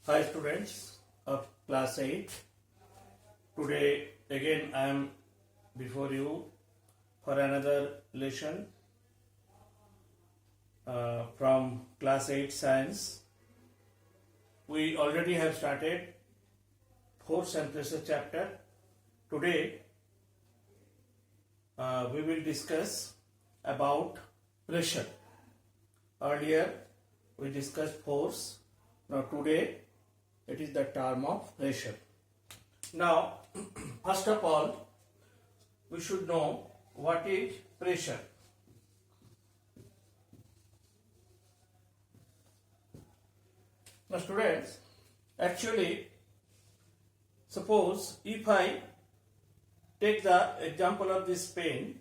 Hi students of class 8. Today again I am before you for another lesson from class 8 science. We already have started force and pressure chapter. Today we will discuss about pressure. Earlier we discussed force. Now today it is the term of pressure. Now first of all we should know what is pressure. Now students, actually suppose if I take the example of this pen,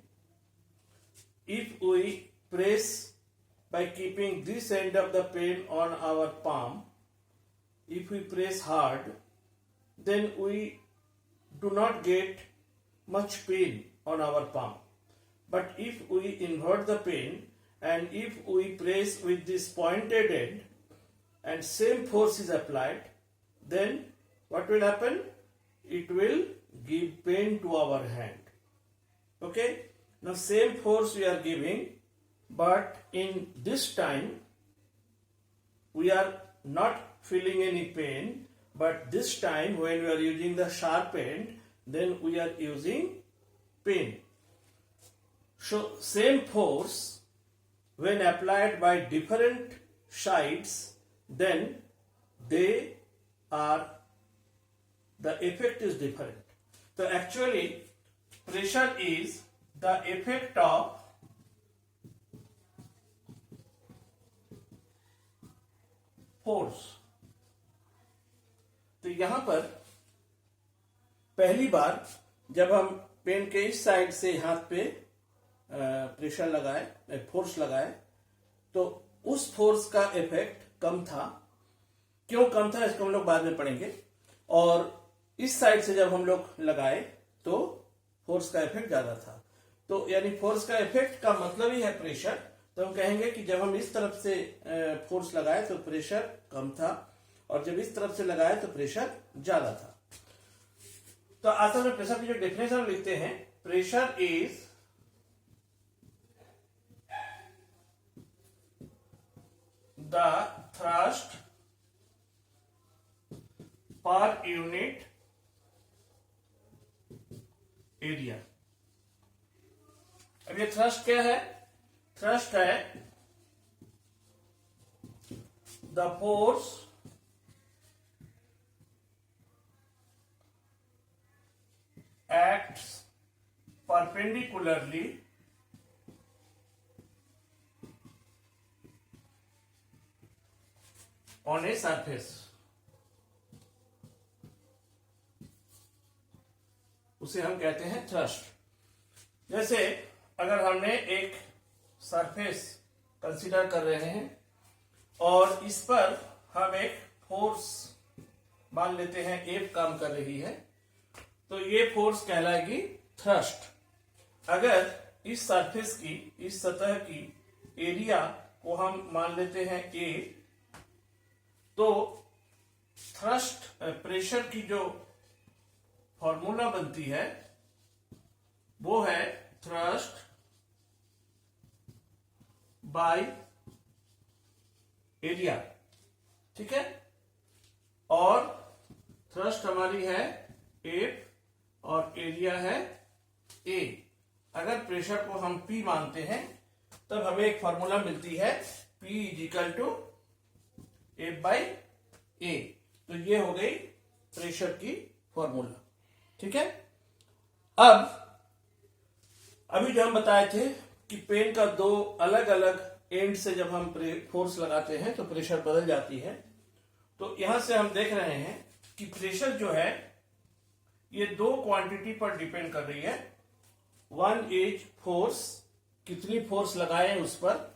if we press by keeping this end of the pen on our palm, if we press hard, then we do not get much pain on our palm. But if we invert the pen and if we press with this pointed end and same force is applied, then what will happen? It will give pain to our hand. Okay? Now same force we are giving, but in this time we are not feeling any pain, but this time when we are using the sharp end, then we are using pain. So same force when applied by different sides, then the effect is different. So actually pressure is the effect of force. तो यहां पर पहली बार जब हम pen के इस side से हाथ पे प्रेशर लगाए, फोर्स लगाए, तो उस फोर्स का इफेक्ट कम था. क्यों कम था इसको हम लोग बाद में पढ़ेंगे. और इस साइड से जब हम लोग लगाए तो फोर्स का इफेक्ट ज्यादा था. तो यानी फोर्स का इफेक्ट का मतलब ही है प्रेशर. तो हम कहेंगे कि जब हम इस तरफ से फोर्स लगाए तो प्रेशर कम था और जब इस तरफ से लगाए तो प्रेशर ज्यादा था. तो आसान में प्रेशर की जो डेफिनेशन लिखते हैं, pressure is the thrust per unit area. अब ये थ्रस्ट क्या है? थ्रस्ट है the force acts perpendicularly on a surface. उसे हम कहते हैं थ्रस्ट. जैसे अगर हमने एक सरफेस कंसीडर कर रहे हैं और इस पर हम एक फोर्स मान लेते हैं, F काम कर रही है, तो ये फोर्स कहलाएगी थ्रस्ट. अगर इस सरफेस की, इस सतह की एरिया को हम मान लेते हैं A, तो थ्रस्ट प्रेशर की जो फॉर्मूला बनती है वो है थ्रस्ट बाय एरिया. ठीक है? और थ्रस्ट हमारी है F और एरिया है A. अगर प्रेशर को हम P मानते हैं तब हमें एक फॉर्मूला मिलती है P equal to F by A. तो ये हो गई प्रेशर की फॉर्मूला. ठीक है? अब अभी जो हम बताए थे कि पेन का दो अलग अलग एंड से जब हम फोर्स लगाते हैं तो प्रेशर बदल जाती है. तो यहां से हम देख रहे हैं कि प्रेशर जो है ये दो क्वांटिटी पर डिपेंड कर रही है. वन इज फोर्स, कितनी फोर्स लगाए उस पर,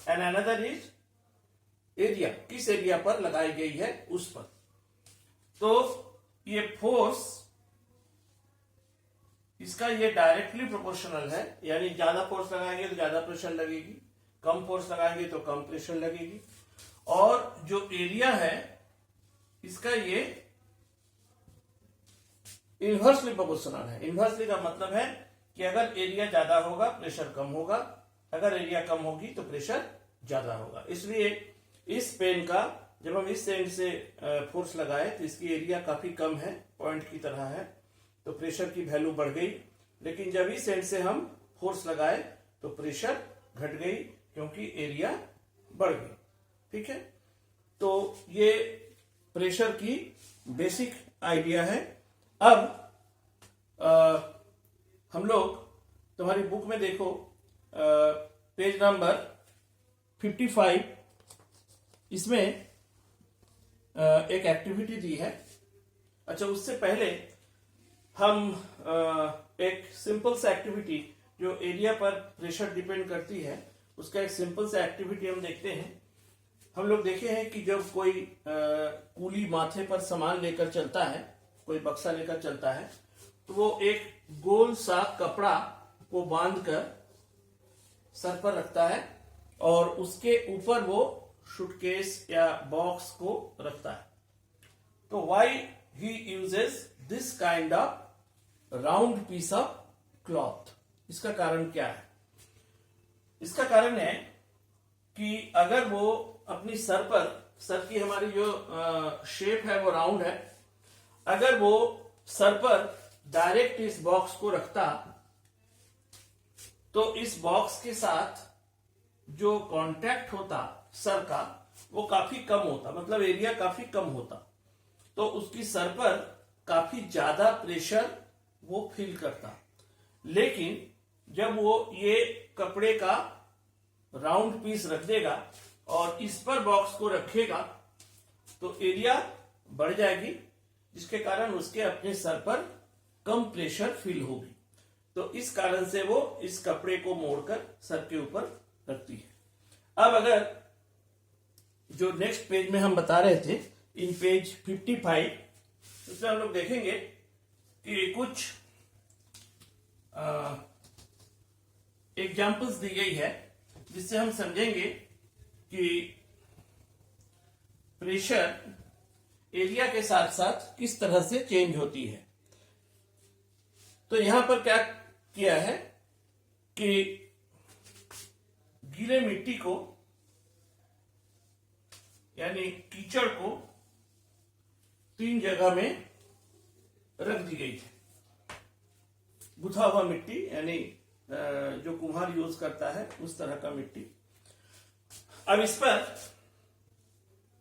एंड अनदर इज एरिया, किस एरिया पर लगाई गई है उस पर. तो ये फोर्स इसका ये डायरेक्टली प्रोपोर्शनल है, यानी ज्यादा फोर्स लगाएंगे तो ज्यादा प्रेशर लगेगी, कम फोर्स लगाएंगे तो कम प्रेशर लगेगी। और जो एरिया है इसका ये इन्वर्सली प्रोपोर्शनल है। इन्वर्सली का मतलब है कि अगर एरिया ज्यादा होगा प्रेशर कम होगा, अगर एरिया कम होगी तो प्रेशर ज्यादा होगा। इसलिए इस पेन का जब हम इस एंड से फोर्स लगाए तो इसकी एरिया काफी कम है, पॉइंट की तरह है, तो प्रेशर की वैल्यू बढ़ गई। लेकिन जब इस एंड से हम फोर्स लगाए तो प्रेशर घट गई क्योंकि एरिया बढ़ गई। ठीक है, तो ये प्रेशर की बेसिक आइडिया है। अब हम लोग तुम्हारी बुक में देखो पेज नंबर 55, इसमें एक एक्टिविटी दी है। अच्छा, उससे पहले हम एक सिंपल सा एक्टिविटी जो एरिया पर प्रेशर डिपेंड करती है उसका एक सिंपल सा एक्टिविटी हम देखते हैं। हम लोग देखे हैं कि जब कोई कूली माथे पर सामान लेकर चलता है, कोई बक्सा लेकर चलता है, तो वो एक गोल सा कपड़ा को बांधकर सर पर रखता है और उसके ऊपर वो सूटकेस या बॉक्स को रखता है। तो why he uses this kind of round piece of cloth, इसका कारण क्या है? इसका कारण है कि अगर वो अपनी सर पर, सर की हमारी जो शेप है वो राउंड है, अगर वो सर पर डायरेक्ट इस बॉक्स को रखता तो इस बॉक्स के साथ जो कांटेक्ट होता सर का वो काफी कम होता, मतलब एरिया काफी कम होता, तो उसकी सर पर काफी ज्यादा प्रेशर वो फील करता। लेकिन जब वो ये कपड़े का राउंड पीस रख देगा और इस पर बॉक्स को रखेगा तो एरिया बढ़ जाएगी, जिसके कारण उसके अपने सर पर कम प्रेशर फील होगी। तो इस कारण से वो इस कपड़े को मोड़कर सर के ऊपर रखती है। अब अगर जो नेक्स्ट पेज में हम बता रहे थे, इन पेज 55, उसमें हम लोग देखेंगे कि कुछ एग्जाम्पल्स दी गई है जिससे हम समझेंगे कि प्रेशर एरिया के साथ साथ किस तरह से चेंज होती है। तो यहां पर क्या किया है कि गीले मिट्टी को यानी कीचड़ को 3 जगह में रख दी गई है। गुथा हुआ मिट्टी यानी जो कुम्हार यूज करता है उस तरह का मिट्टी। अब इस पर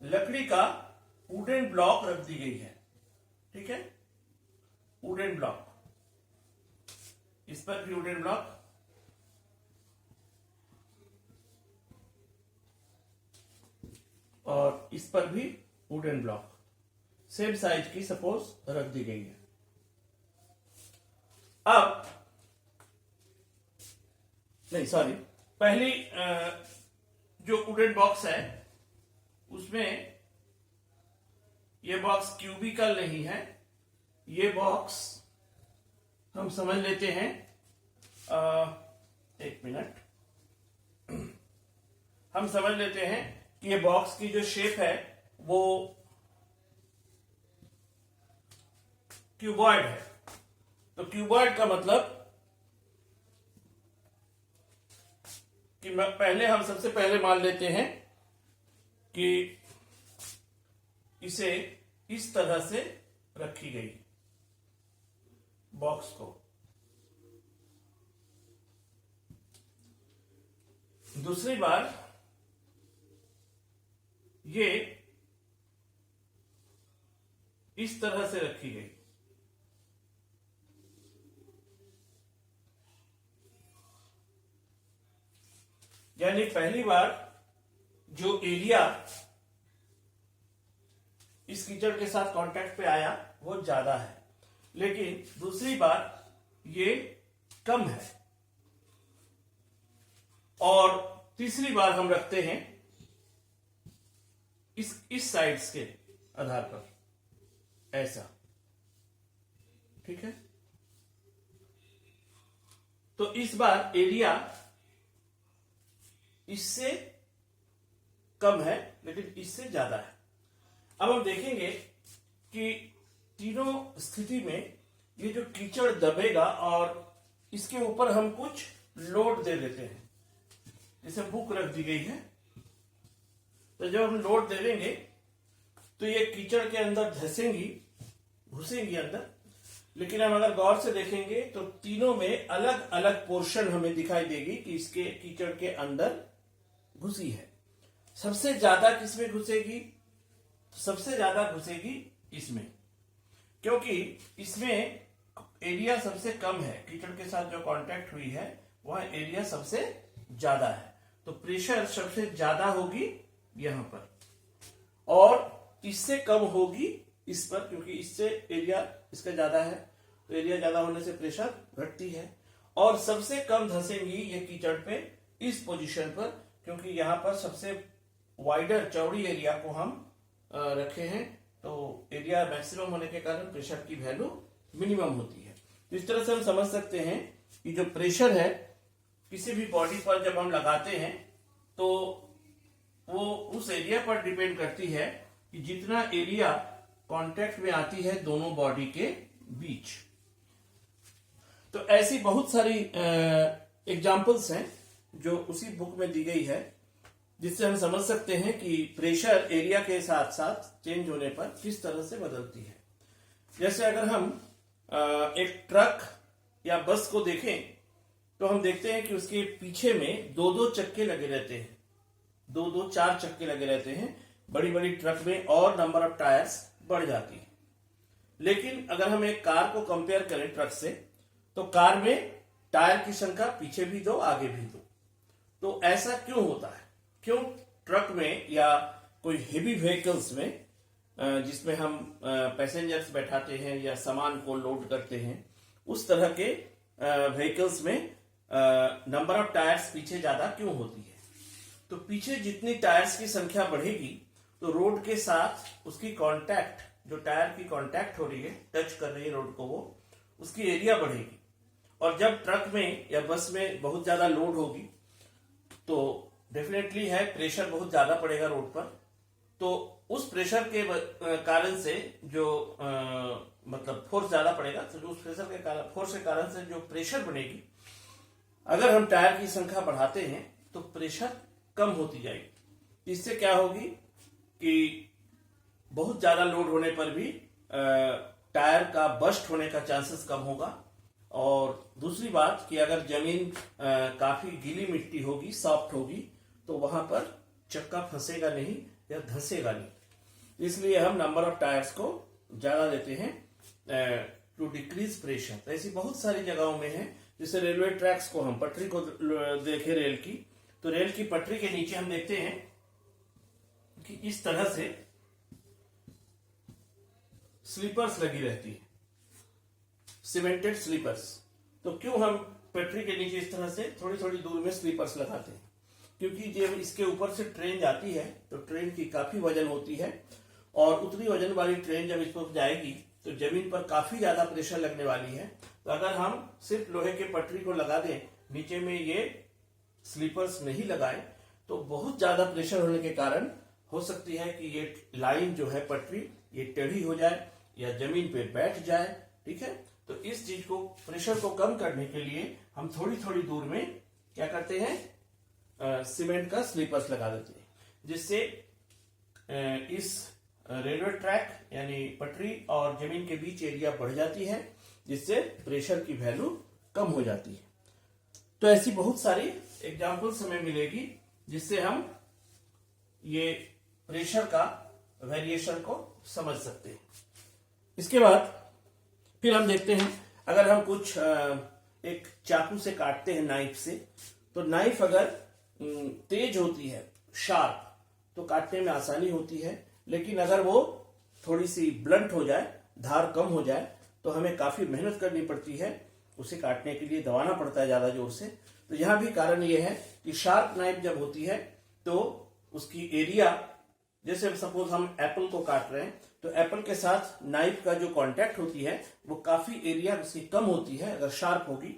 लकड़ी का वुडन ब्लॉक रख दी गई है। ठीक है, वुडन ब्लॉक, इस पर भी वुडन ब्लॉक, और इस पर भी वुडन ब्लॉक सेम साइज की सपोज रख दी गई है। अब नहीं, सॉरी, पहली जो वुडन बॉक्स है उसमें ये बॉक्स क्यूबिकल नहीं है, ये बॉक्स हम समझ लेते हैं, एक मिनट, हम समझ लेते हैं कि ये बॉक्स की जो शेप है वो क्यूबॉइड है। तो क्यूबॉइड का मतलब कि पहले हम सबसे पहले मान लेते हैं कि इसे इस तरह से रखी गई बॉक्स को। दूसरी बार ये इस तरह से रखी गई। यानी पहली बार जो एरिया इस कीचड़ के साथ कांटेक्ट पे आया वो ज्यादा है, लेकिन दूसरी बार ये कम है, और तीसरी बार हम रखते हैं इस साइड्स के आधार पर ऐसा। ठीक है, तो इस बार एरिया इससे कम है लेकिन इससे ज्यादा है। अब हम देखेंगे कि तीनों स्थिति में ये जो कीचड़ दबेगा और इसके ऊपर हम कुछ लोड दे देते हैं। जैसे बुक रख दी गई है, तो जब हम लोड दे देंगे तो ये कीचड़ के अंदर धसेंगी, घुसेंगी अंदर। लेकिन हम अगर गौर से देखेंगे तो तीनों में अलग अलग पोर्शन हमें दिखाई देगी कि इसके कीचड़ के अंदर घुसी है। सबसे ज्यादा किसमें घुसेगी? सबसे ज्यादा घुसेगी इसमें, क्योंकि इसमें एरिया सबसे कम है। कीचड़ के साथ जो कांटेक्ट हुई है वह एरिया सबसे ज्यादा है, तो प्रेशर सबसे ज्यादा होगी यहां पर, और इससे कम होगी इस पर, क्योंकि इससे एरिया इसका ज्यादा है, तो एरिया ज्यादा होने से प्रेशर घटती है। और सबसे कम धसेंगी ये कीचड़ पे इस पोजीशन पर, क्योंकि यहां पर सबसे वाइडर चौड़ी एरिया को हम रखे हैं, तो एरिया मैक्सिमम होने के कारण प्रेशर की वैल्यू मिनिमम होती है। तो इस तरह से हम समझ सकते हैं कि जो प्रेशर है किसी भी बॉडी पर जब हम लगाते हैं तो वो उस एरिया पर डिपेंड करती है कि जितना एरिया कांटेक्ट में आती है दोनों बॉडी के बीच। तो ऐसी बहुत सारी एग्जाम्पल्स हैं जो उसी बुक में दी गई है, जिससे हम समझ सकते हैं कि प्रेशर एरिया के साथ साथ चेंज होने पर किस तरह से बदलती है। जैसे अगर हम एक ट्रक या बस को देखें तो हम देखते हैं कि उसके पीछे में दो दो चक्के लगे रहते हैं, दो दो चार चक्के लगे रहते हैं। बड़ी बड़ी ट्रक में और नंबर ऑफ टायर्स बढ़ जाती है। लेकिन अगर हम एक कार को कंपेयर करें ट्रक से, तो कार में टायर की संख्या पीछे भी दो आगे भी दो। तो ऐसा क्यों होता है? क्यों ट्रक में या कोई हेवी व्हीकल्स में जिसमें हम पैसेंजर्स बैठाते हैं या सामान को लोड करते हैं, उस तरह के व्हीकल्स में नंबर ऑफ टायर्स पीछे ज्यादा क्यों होती है? तो पीछे जितनी टायर्स की संख्या बढ़ेगी तो रोड के साथ उसकी कांटेक्ट, जो टायर की कांटेक्ट हो रही है, टच कर रही है रोड को, वो उसकी एरिया बढ़ेगी। और जब ट्रक में या बस में बहुत ज्यादा लोड होगी तो डेफिनेटली है प्रेशर बहुत ज्यादा पड़ेगा रोड पर। तो उस प्रेशर के कारण से जो मतलब फोर्स ज्यादा पड़ेगा, तो उस प्रेशर के कारण, फोर्स के कारण से जो प्रेशर बनेगी, अगर हम टायर की संख्या बढ़ाते हैं तो प्रेशर कम होती जाएगी। इससे क्या होगी कि बहुत ज्यादा लोड होने पर भी टायर का बस्ट होने का चांसेस कम होगा। और दूसरी बात कि अगर जमीन काफी गीली मिट्टी होगी, सॉफ्ट होगी, तो वहां पर चक्का फंसेगा नहीं या धंसेगा नहीं। इसलिए हम नंबर ऑफ टायर्स को ज्यादा देते हैं टू डिक्रीज प्रेशर। तो ऐसी बहुत सारी जगहों में है, जैसे रेलवे ट्रैक्स को, हम पटरी को देखें रेल की, तो रेल की पटरी के नीचे हम देखते हैं कि इस तरह से स्लीपर्स लगी रहती है, सीमेंटेड स्लीपर्स। तो क्यों हम पटरी के नीचे इस तरह से थोड़ी थोड़ी दूर में स्लीपर्स लगाते हैं? क्योंकि जब इसके ऊपर से ट्रेन जाती है तो ट्रेन की काफी वजन होती है, और उतनी वजन वाली ट्रेन जब इस पर जाएगी तो जमीन पर काफी ज्यादा प्रेशर लगने वाली है। तो अगर हम सिर्फ लोहे के पटरी को लगा दें, नीचे में ये स्लीपर्स नहीं लगाए, तो बहुत ज्यादा प्रेशर होने के कारण हो सकती है कि ये लाइन जो है पटरी, ये टेढ़ी हो जाए या जमीन पे बैठ जाए। ठीक है, तो इस चीज को, प्रेशर को कम करने के लिए हम थोड़ी थोड़ी दूर में क्या करते हैं, सीमेंट का स्लीपर्स लगा देते हैं, जिससे इस रेलवे ट्रैक यानी पटरी और जमीन के बीच एरिया बढ़ जाती है, जिससे प्रेशर की वैल्यू कम हो जाती है। तो ऐसी बहुत सारी एग्जांपल्स हमें मिलेगी जिससे हम ये प्रेशर का वेरिएशन को समझ सकते हैं। इसके बाद फिर हम देखते हैं, अगर हम कुछ एक चाकू से काटते हैं, नाइफ से, तो नाइफ अगर तेज होती है, शार्प, तो काटने में आसानी होती है। लेकिन अगर वो थोड़ी सी ब्लंट हो जाए, धार कम हो जाए, तो हमें काफी मेहनत करनी पड़ती है, उसे काटने के लिए दबाना पड़ता है ज्यादा जोर से। तो यहां भी कारण ये है कि शार्प नाइफ जब होती है तो उसकी एरिया, जैसे सपोज हम एप्पल को काट रहे हैं, तो एप्पल के साथ नाइफ का जो कांटेक्ट होती है वो काफी एरिया उसकी कम होती है। अगर शार्प होगी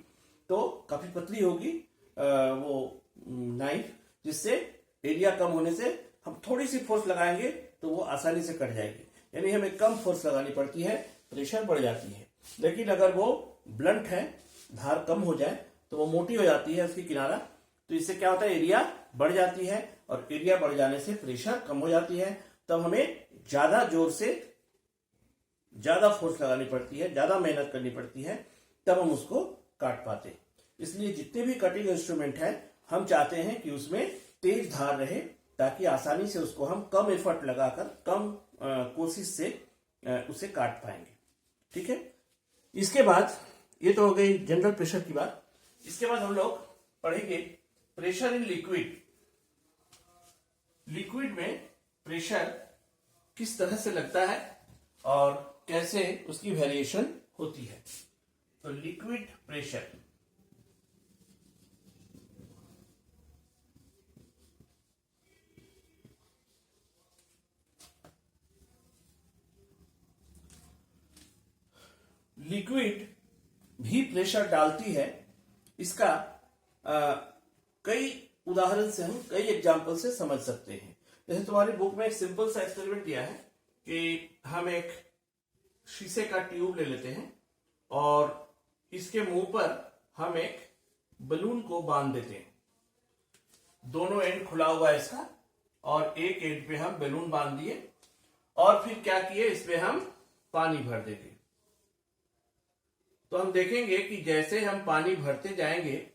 तो काफी पतली होगी वो नाइफ, जिससे एरिया कम होने से हम थोड़ी सी फोर्स लगाएंगे तो वो आसानी से कट जाएगी। यानी हमें कम फोर्स लगानी पड़ती है, प्रेशर बढ़ जाती है। लेकिन अगर वो ब्लंट है, धार कम हो जाए तो वो मोटी हो जाती है उसकी किनारा, तो इससे क्या होता है, एरिया बढ़ जाती है, और एरिया बढ़ जाने से प्रेशर कम हो जाती है। तब हमें ज्यादा जोर से ज्यादा फोर्स लगानी पड़ती है, ज्यादा मेहनत करनी पड़ती है, तब हम उसको काट पाते हैं। इसलिए जितने भी कटिंग इंस्ट्रूमेंट है, हम चाहते हैं कि उसमें तेज धार रहे, ताकि आसानी से उसको हम कम एफर्ट लगाकर, कम कोशिश से उसे काट पाएंगे। ठीक है। इसके बाद ये तो हो गई जनरल प्रेशर की बात। इसके बाद हम लोग पढ़ेंगे प्रेशर इन लिक्विड। लिक्विड में प्रेशर किस तरह से लगता है और कैसे उसकी वेरिएशन होती है। तो लिक्विड प्रेशर, लिक्विड भी प्रेशर डालती है। इसका कई उदाहरण से, हम कई एग्जाम्पल से समझ सकते हैं। जैसे तुम्हारी बुक में एक सिंपल सा एक्सपेरिमेंट दिया है कि हम एक शीशे का ट्यूब ले लेते हैं और इसके मुंह पर हम एक बलून को बांध देते हैं। दोनों एंड खुला हुआ है इसका, और एक एंड पे हम बलून बांध दिए, और फिर क्या किए, इसमें हम पानी भर देंगे। तो हम देखेंगे कि जैसे हम पानी भरते जाएंगे,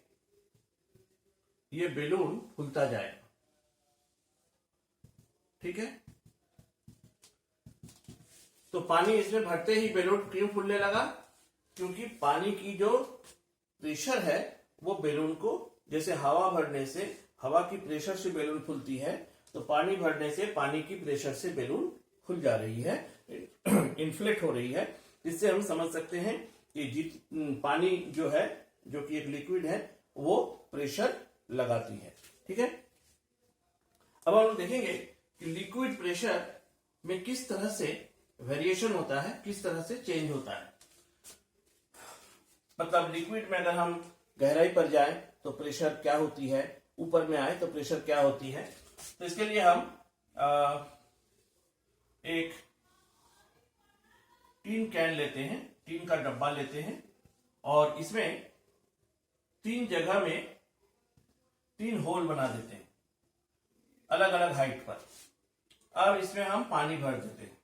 ये बेलून फूलता जाएगा। ठीक है। तो पानी इसमें भरते ही बेलून क्यों फूलने लगा? क्योंकि पानी की जो प्रेशर है वो बेलून को, जैसे हवा भरने से, हवा की प्रेशर से बेलून फूलती है, तो पानी भरने से पानी की प्रेशर से बेलून फूल जा रही है, इन्फ्लेट हो रही है। इससे हम समझ सकते हैं कि पानी जो है, जो कि एक लिक्विड है, वो प्रेशर लगाती है। ठीक है। अब हम देखेंगे कि लिक्विड प्रेशर में किस तरह से वेरिएशन होता है, किस तरह से चेंज होता है। मतलब लिक्विड में अगर हम गहराई पर जाएं तो प्रेशर क्या होती है, ऊपर में आए तो प्रेशर क्या होती है। तो इसके लिए हम एक टीन कैन लेते हैं, टीन का डब्बा लेते हैं, और इसमें 3 जगह में 3 होल बना देते हैं, अलग अलग हाइट पर। अब इसमें हम पानी भर देते हैं।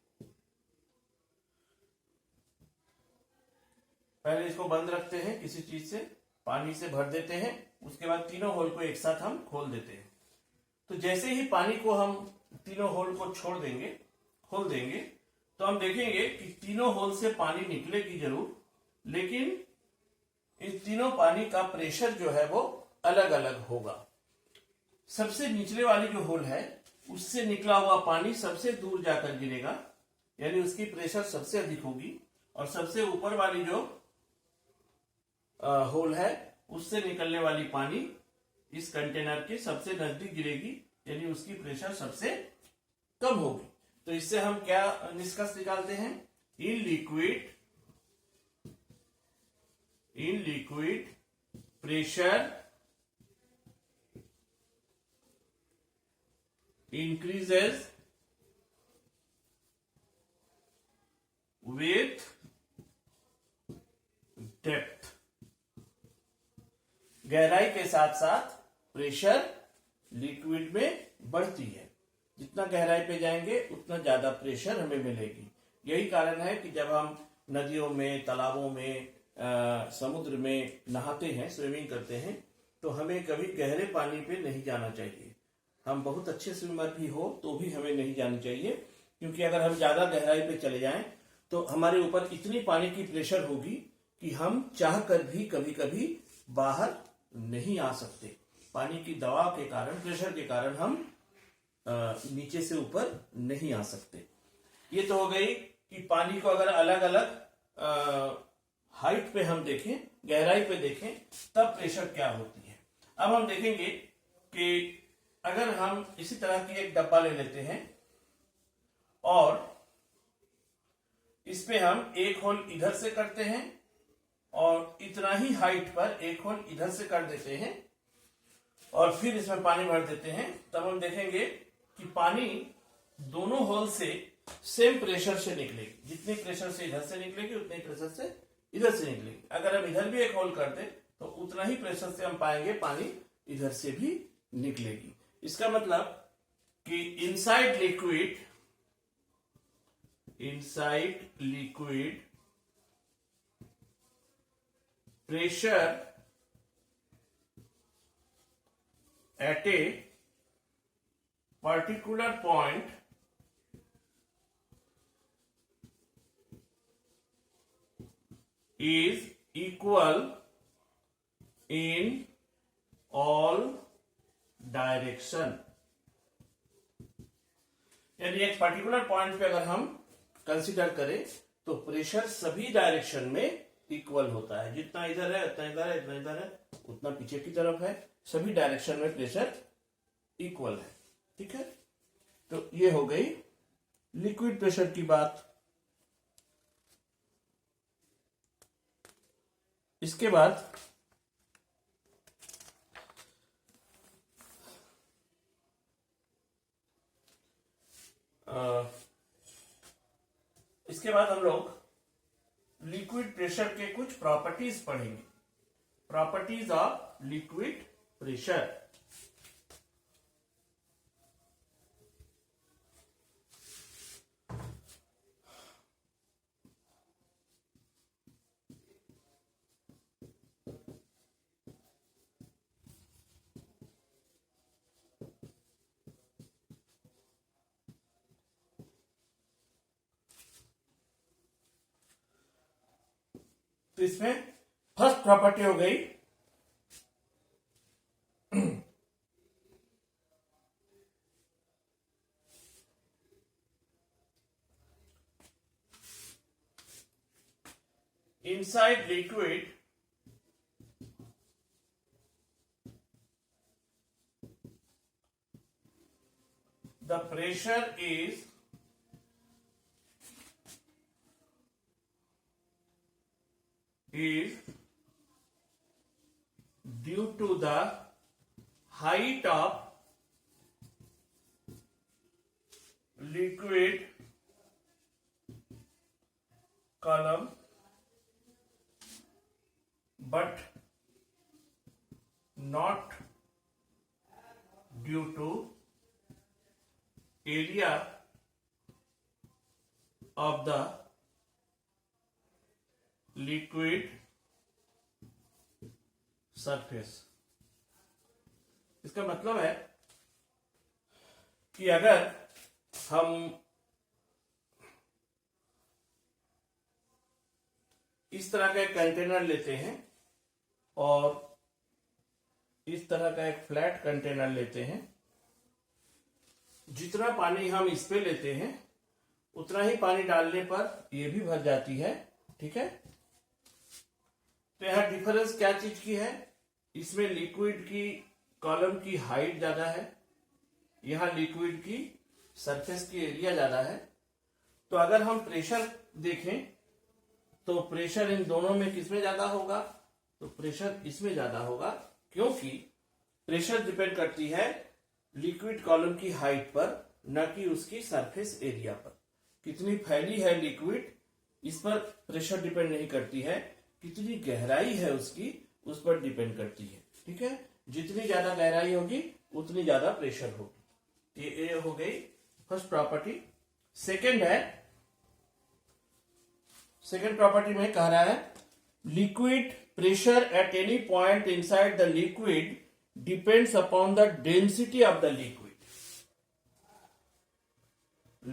पहले इसको बंद रखते हैं किसी चीज से, पानी से भर देते हैं, उसके बाद तीनों होल को एक साथ हम खोल देते हैं। तो जैसे ही पानी को हम तीनों होल को छोड़ देंगे, खोल देंगे, तो हम देखेंगे कि तीनों होल से पानी निकलेगी जरूर, लेकिन इन तीनों पानी का प्रेशर जो है वो अलग अलग होगा। सबसे निचले वाली जो होल है, उससे निकला हुआ पानी सबसे दूर जाकर गिरेगा, यानी उसकी प्रेशर सबसे अधिक होगी, और सबसे ऊपर वाली जो होल है, उससे निकलने वाली पानी इस कंटेनर के सबसे नजदीक गिरेगी, यानी उसकी प्रेशर सबसे कम होगी। तो इससे हम क्या निष्कर्ष निकालते हैं? In liquid pressure increases with depth. गहराई के साथ साथ प्रेशर लिक्विड में बढ़ती है। जितना गहराई पे जाएंगे उतना ज्यादा प्रेशर हमें मिलेगी। यही कारण है कि जब हम नदियों में, तालाबों में, समुद्र में नहाते हैं, स्विमिंग करते हैं, तो हमें कभी गहरे पानी पे नहीं जाना चाहिए। हम बहुत अच्छे स्विमर भी हो तो भी हमें नहीं जाना चाहिए, क्योंकि अगर हम ज्यादा गहराई पे चले जाएं तो हमारे ऊपर इतनी पानी की प्रेशर होगी कि हम चाह कर भी कभी कभी बाहर नहीं आ सकते। पानी की दबाव के कारण, प्रेशर के कारण हम नीचे से ऊपर नहीं आ सकते। ये तो हो गई कि पानी को अगर अलग अलग हाइट पे हम देखें, गहराई पे देखें, तब प्रेशर क्या होती है। अब हम देखेंगे कि अगर हम इसी तरह की एक डब्बा ले लेते हैं और इस पे हम एक होल इधर से करते हैं और इतना ही हाइट पर एक होल इधर से कर देते हैं और फिर इसमें पानी भर देते हैं, तब हम देखेंगे कि पानी दोनों होल से सेम प्रेशर से निकलेगी। जितनी प्रेशर से इधर से निकलेगी उतनी प्रेशर से इधर से निकलेगी। अगर हम इधर भी एक होल कर दें तो उतना ही प्रेशर से हम पाएंगे पानी इधर से भी निकलेगी। इसका मतलब कि inside liquid pressure at a particular point is equal in all direction। यानी एक पर्टिकुलर पॉइंट पे अगर हम कंसीडर करें तो प्रेशर सभी डायरेक्शन में इक्वल होता है। जितना इधर है उतना इधर है, इतना इधर है उतना पीछे की तरफ है, सभी डायरेक्शन में प्रेशर इक्वल है। ठीक है, तो ये हो गई लिक्विड प्रेशर की बात। इसके बाद हम लोग लिक्विड प्रेशर के कुछ प्रॉपर्टीज पढ़ेंगे। Properties of liquid pressure. तो इसमें फर्स्ट प्रॉपर्टी हो गई inside liquid the pressure is due to the height of liquid column but not due to area of the liquid surface। इसका मतलब है कि अगर हम इस तरह का एक कंटेनर लेते हैं और इस तरह का एक फ्लैट कंटेनर लेते हैं, जितना पानी हम इस पे लेते हैं उतना ही पानी डालने पर ये भी भर जाती है। ठीक है, तो यहां डिफरेंस क्या चीज की है? इसमें लिक्विड की कॉलम की हाइट ज्यादा है, यहां लिक्विड की सरफेस की एरिया ज्यादा है। तो अगर हम प्रेशर देखें तो प्रेशर इन दोनों में किसमें ज्यादा होगा? तो प्रेशर इसमें ज्यादा होगा, क्योंकि प्रेशर डिपेंड करती है लिक्विड कॉलम की हाइट पर, न कि उसकी सरफेस एरिया पर। कितनी फैली है लिक्विड इस पर प्रेशर डिपेंड नहीं करती है, कितनी गहराई है उसकी उस पर डिपेंड करती है। ठीक है, जितनी ज्यादा गहराई होगी उतनी ज्यादा प्रेशर होगी। ये हो गई फर्स्ट प्रॉपर्टी। सेकेंड प्रॉपर्टी में कह रहा है liquid pressure at any point inside the liquid depends upon the density of the liquid.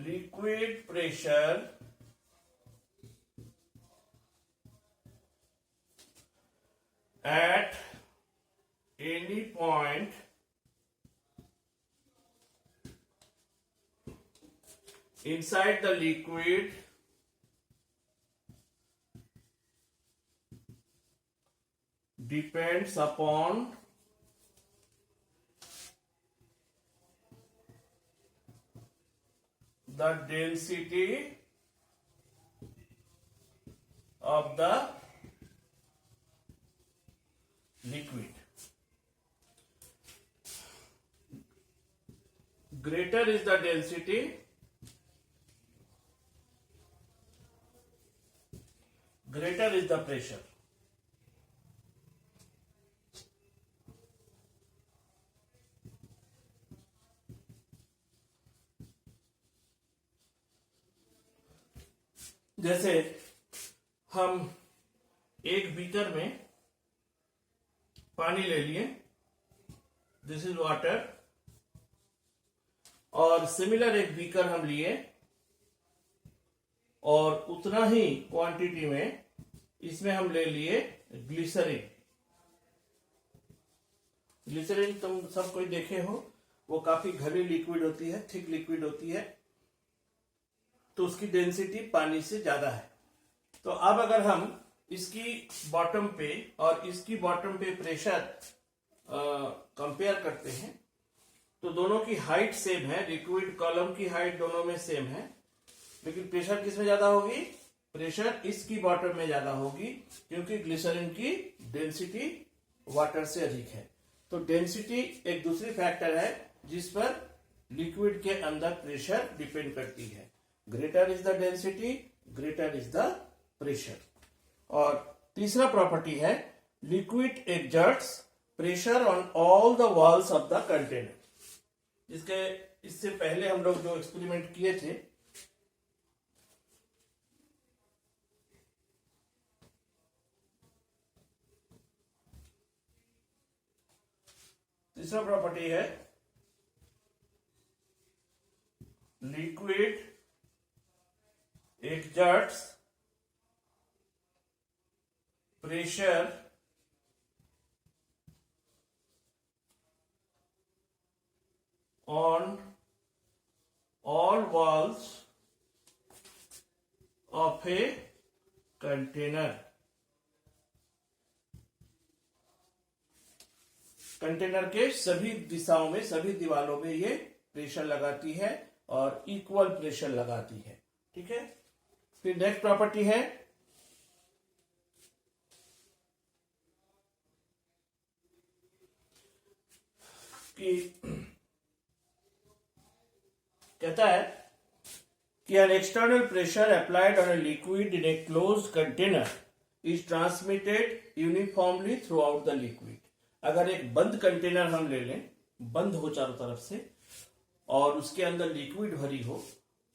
Liquid pressure at any point inside the liquid depends upon the density of the liquid. Greater is the density, greater is the pressure. जैसे हम एक beaker में पानी ले लिए, this is water, और similar एक beaker हम लिए और उतना ही क्वांटिटी में इसमें हम ले लिए ग्लिसरीन। ग्लिसरीन तुम सब कोई देखे हो, वो काफी घनी लिक्विड होती है, थिक लिक्विड होती है, तो उसकी डेंसिटी पानी से ज्यादा है। तो अब अगर हम इसकी बॉटम पे और इसकी बॉटम पे प्रेशर कंपेयर करते हैं तो दोनों की हाइट सेम है, लिक्विड कॉलम की हाइट दोनों में सेम है, लेकिन प्रेशर किस में ज्यादा होगी? प्रेशर इसकी बॉटम में ज्यादा होगी, क्योंकि ग्लिसरीन की डेंसिटी वाटर से अधिक है। तो डेंसिटी एक दूसरी फैक्टर है जिस पर लिक्विड के अंदर प्रेशर डिपेंड करती है। Greater is the density, greater is the pressure. और तीसरा प्रॉपर्टी है liquid exerts pressure on all the walls of the container. इससे पहले हम लोग जो एक्सपेरिमेंट किए थे, तीसरा प्रॉपर्टी है liquid exerts pressure on all walls of a container। Container के सभी दिशाओं में, सभी दीवारों में ये प्रेशर लगाती है और इक्वल प्रेशर लगाती है। ठीक है। फिर नेक्स्ट प्रॉपर्टी है कि कहता है कि an external pressure applied on a liquid in a closed container is transmitted uniformly throughout the liquid। अगर एक बंद कंटेनर हम ले लें, बंद हो चारों तरफ से, और उसके अंदर लिक्विड भरी हो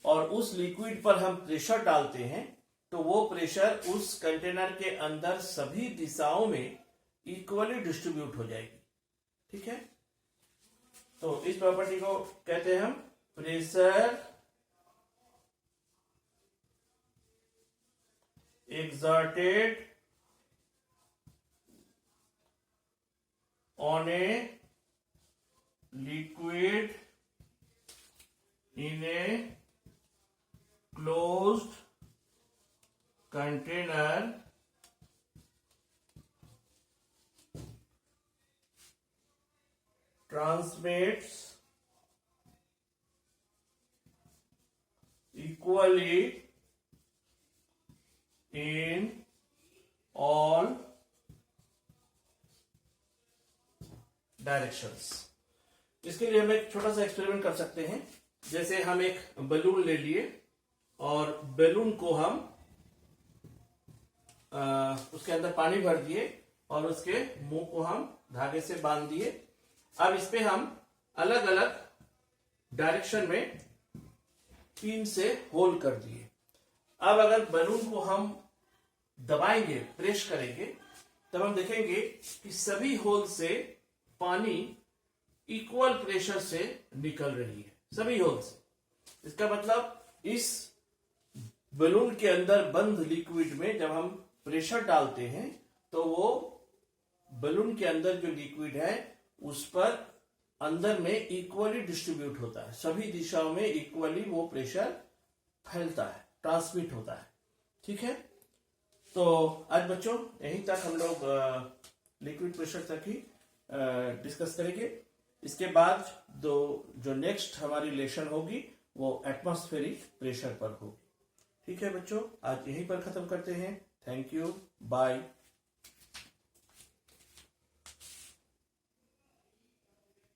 और उस लिक्विड पर हम प्रेशर डालते हैं, तो वो प्रेशर उस कंटेनर के अंदर सभी दिशाओं में इक्वली डिस्ट्रीब्यूट हो जाएगी। ठीक है। तो इस प्रॉपर्टी को कहते हैं हम pressure exerted on a liquid in a closed container transmits equally in all directions. इसके लिए हम एक छोटा सा एक्सपेरिमेंट कर सकते हैं। जैसे हम एक बलून ले लिए और बैलून को हम उसके अंदर पानी भर दिए और उसके मुंह को हम धागे से बांध दिए। अब इस पे हम अलग अलग डायरेक्शन में पिन से होल कर दिए। अब अगर बलून को हम दबाएंगे, प्रेस करेंगे, तब हम देखेंगे कि सभी होल से पानी इक्वल प्रेशर से निकल रही है, सभी होल से। इसका मतलब इस बलून के अंदर बंद लिक्विड में जब हम प्रेशर डालते हैं तो वो बलून के अंदर जो लिक्विड है उस पर अंदर में इक्वली डिस्ट्रीब्यूट होता है, सभी दिशाओं में इक्वली वो प्रेशर फैलता है, ट्रांसमिट होता है। ठीक है। तो आज बच्चों यहीं तक हम लोग लिक्विड प्रेशर तक ही डिस्कस करेंगे। इसके बाद जो नेक्स्ट हमारी लेसन होगी वो एटमॉस्फेरिक प्रेशर पर होगी। ठीक है बच्चों, आज यहीं पर खत्म करते हैं। Thank you, bye.